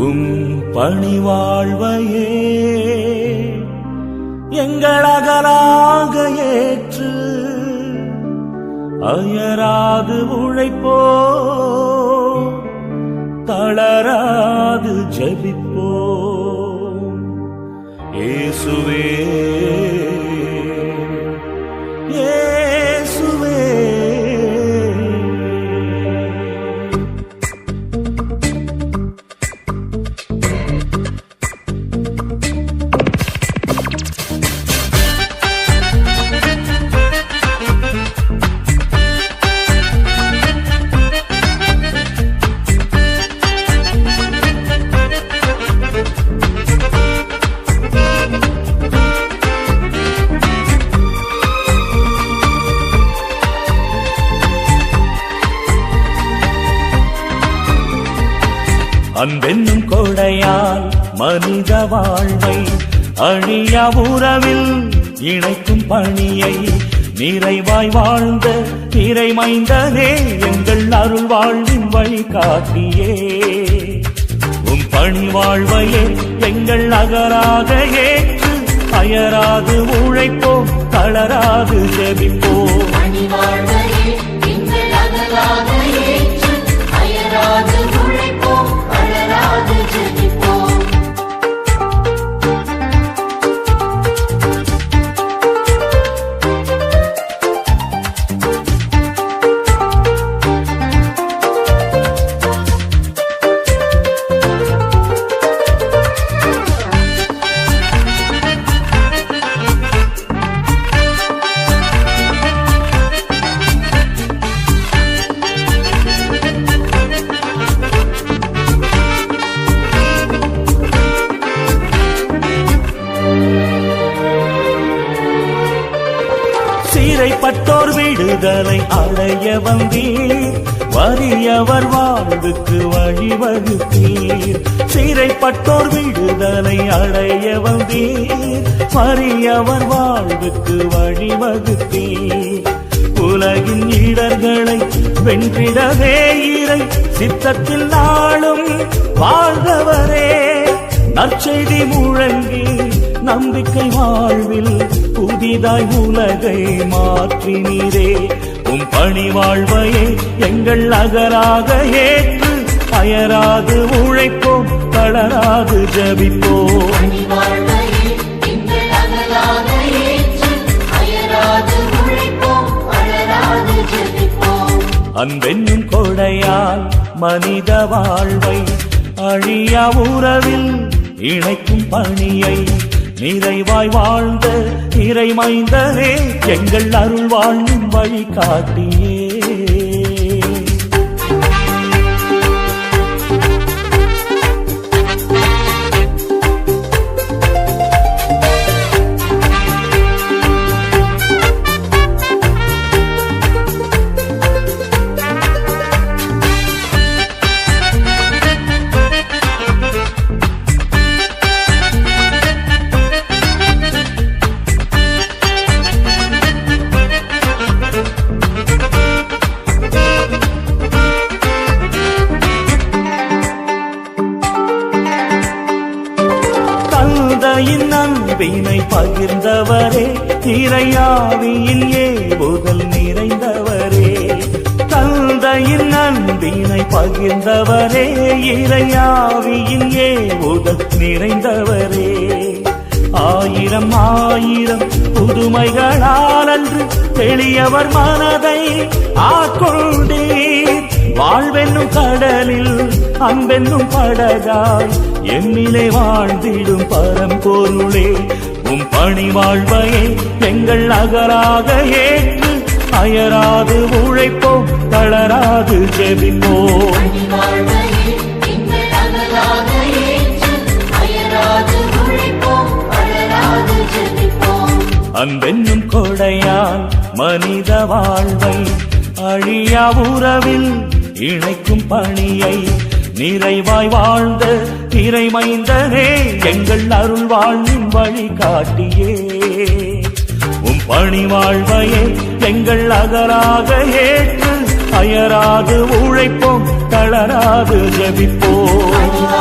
உம் பணிவாழ்வையே எங்களகலாக ஏற்று அயராது உழைப்போ தளராது ஜெபிப்போ இயேசுவே இயேசுவே. அன்பென்னும் கொடையால் மனித வாழ்வை அழியா உறவில் இணைக்கும் பணியை நிறைவாய் வாழ்ந்த இறைமைந்தனே எங்கள் அருள் வாழ்வின் வழிகாட்டியே. உம் பணி வாழ்வையே எங்கள் அகராக ஏற்று அயராது உழைப்போம் தளராது ஜெபிப்போம். சிறைப்பட்டோர் விடுதலை அடைய வந்தீர், வறியவர் வாழ்வுக்கு வழிவகுத்தீர். சிறைப்பட்டோர் விடுதலை அடைய வந்தீர், வறியவர் வாழ்வுக்கு வழிவகுத்தீர். உலகின் இடர்களை வென்றிடவே இறை சித்தத்தில் நாளும் வாழ்ந்தவரே, நற்செய்தி முழங்கி நம்பிக்கை வாழ்வில் புதிதாய் உலகை மாற்றினீரே. உம் பணி வாழ்வையே எங்கள் அகராக ஏற்று அயராது உழைப்போம் தளராது ஜெபிப்போம். அன்பென்னும் கொடையால் மனித வாழ்வை அழியா உறவில் இணைக்கும் பணியை நிறைவாய் வாழ்ந்த இறைமைந்தனே எங்கள் அருள் வாழ்வின் வழிகாட்டியே. அன்பினை பகிர்ந்தவரே, இறையாவியின் ஏவுதல் நிறைந்தவரே. தந்தையின் அன்பினை பகிர்ந்தவரே, இறையாவியின் ஏவுதல் நிறைந்தவரே. ஆயிரம் ஆயிரம் புதுமைகளால் அன்று எளியவர் மனதை ஆட்கொண்டீர். வாழ்வென்னும் கடலில் அன்பென்னும் படகாய் எம்மிலே வாழ்ந்திடும் பரம்பொருளே. உம் பணி வாழ்வையே எங்கள் அகராக ஏற்று அயராது உழைப்போம் தளராது ஜெபிப்போம். அன்பென்னும் கொடையால் மனித வாழ்வை அழியா உறவில் இணைக்கும் பணியை நிறைவாய் வாழ்ந்த இறைமைந்தனே எங்கள் அருள் வாழ்வின் வழிகாட்டியே. உம் பணி வாழ்வையே எங்கள் அகராக ஏற்று அயராது உழைப்போம் தளராது ஜெபிப்போம்.